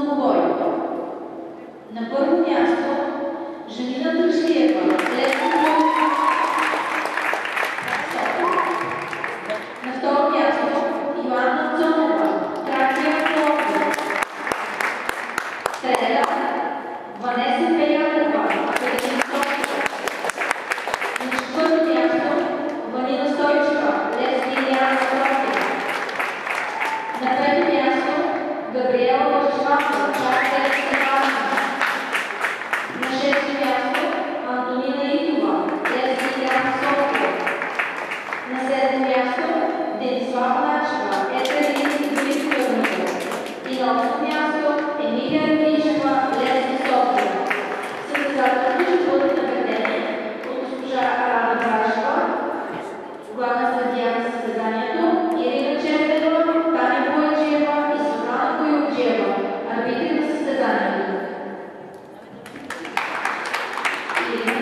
Многобой. На първо място Жанина Дръжлиева, Лесно. На второ място Йоанна Цонева, Тракия Пловдив. Трета Ванеса Пеянова, Петрин София. На четвърто място Ванина Стойчева, Лесно Иляна София. На пето място Габриела Вършватова, Тракия Стефана. На шесто място Антонина Идова, Лесно Иляна София. На седмо място Денислава Начева, Етерин Борисовна. И на осмо място Емилия Грижева, Лесно София. Състезателите ще бъдат наградени от госпожа Рада Бражева, главна съдия на състезанието, Ирина Чернева, Таня Бояджиева и Светлана Коюкджиева, арбитри на състезанието. Ирина